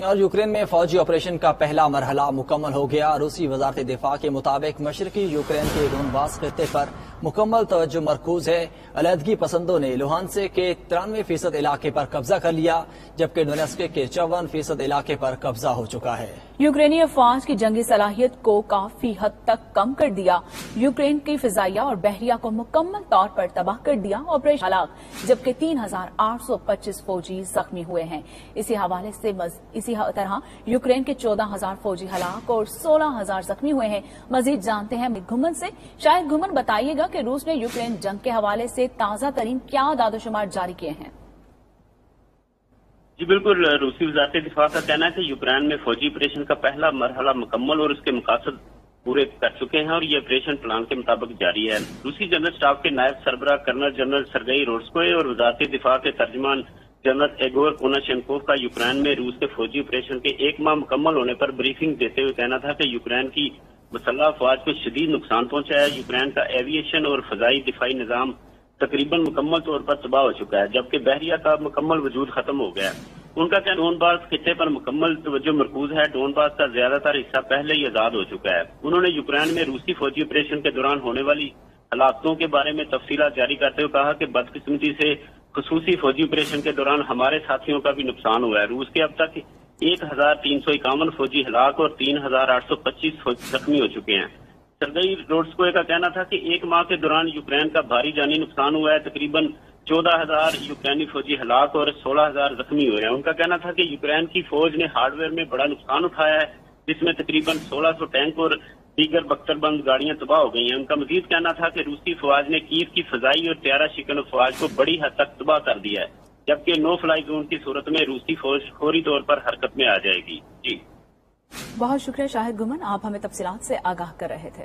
اور یوکرین میں فوجی آپریشن کا پہلا مرحلہ مکمل ہو گیا۔ روسی وزارت دفاع کے مطابق مشرقی یوکرین کے ڈونباس خطے پر مکمل توجہ مرکوز ہے۔ علیحدگی پسندوں نے لوہانسک کے 93% علاقے پر قبضہ کر لیا، جبکہ ڈونیٹسک کے 54% علاقے پر قبضہ ہو چکا ہے۔ یوکرینی افواج کی جنگی صلاحیت کو کافی حد تک کم کر دیا، یوکرین کی فضائیہ اور بحریہ کو مکمل طور پر تباہ کر دیا، آپریشن ہلاک، جبکہ 3825 فوجی زخمی ہوئے ہیں۔ اسی طرح یوکرین کے 14000 فوجی ہلاک اور 16000 زخمی ہوئے ہیں۔ مزید جانتے ہیں گھمن سے۔ شاہد گھمن، بتائیے گا کہ روس نے یوکرین جنگ کے حوالے سے تازہ ترین کیا اعداد و شمار جاری کیے ہیں؟ جی بالکل، روسی وزارت دفاع کا کہنا ہے کہ یوکرین میں فوجی آپریشن کا پہلا مرحلہ مکمل اور اس کے مقاصد پورے کر چکے ہیں اور یہ آپریشن پلان کے مطابق جاری ہے۔ روسی جنرل اسٹاف کے نائب سربراہ کرنل جنرل سرگئی روڈسکوئے اور وزارت دفاع کے ترجمان جنرل ایگور اوناشینکوف کا یوکرین میں روس کے فوجی آپریشن کے 1 ماہ مکمل ہونے پر بریفنگ دیتے ہوئے کہنا تھا کہ یوکرین کی مسلح افواج کو شدید نقصان پہنچا ہے۔ یوکرین کا ایویشن اور فضائی دفاعی نظام تقریباً مکمل طور پر تباہ ہو چکا ہے، جبکہ بحریہ کا مکمل وجود ختم ہو گیا ہے۔ ان کا کہنا ڈونباس خطے پر مکمل توجہ مرکوز ہے۔ ڈونباس کا زیادہ تر حصہ پہلے ہی آزاد ہو چکا ہے۔ انہوں نے یوکرین میں روسی فوجی آپریشن کے دوران ہونے والی ہلاکتوں کے بارے میں تفصیلات جاری کرتے ہوئے کہا کہ بدقسمتی سے خصوصی فوجی آپریشن کے دوران ہمارے ساتھیوں کا بھی نقصان ہوا ہے۔ روس کے اب تک 1351 فوجی ہلاک اور 3825 فوجی زخمی ہو چکے ہیں۔ سرگئی روڈسکوئے کا کہنا تھا کہ 1 ماہ کے دوران یوکرین کا بھاری جانی نقصان ہوا ہے، تقریباً 14000 یوکرینی فوجی ہلاک اور 16000 زخمی ہوئے ہیں۔ ان کا کہنا تھا کہ یوکرین کی فوج نے ہارڈ ویئر میں بڑا نقصان اٹھایا ہے، جس میں تقریباً 1600 ٹینک اور دیگر بختر بند گاڑیاں تباہ ہو گئی ہیں۔ ان کا مزید کہنا تھا کہ روسی فوج نے کیف کی فضائی اور طیارہ شکن افواج کو بڑی حد تک تباہ کر دیا ہے، جبکہ نو فلائی زون کی صورت میں روسی فوج فوری طور پر حرکت میں آ جائے گی۔ جی بہت شکریہ شاہد گھمن، آپ ہمیں تفصیلات سے آگاہ کر رہے تھے۔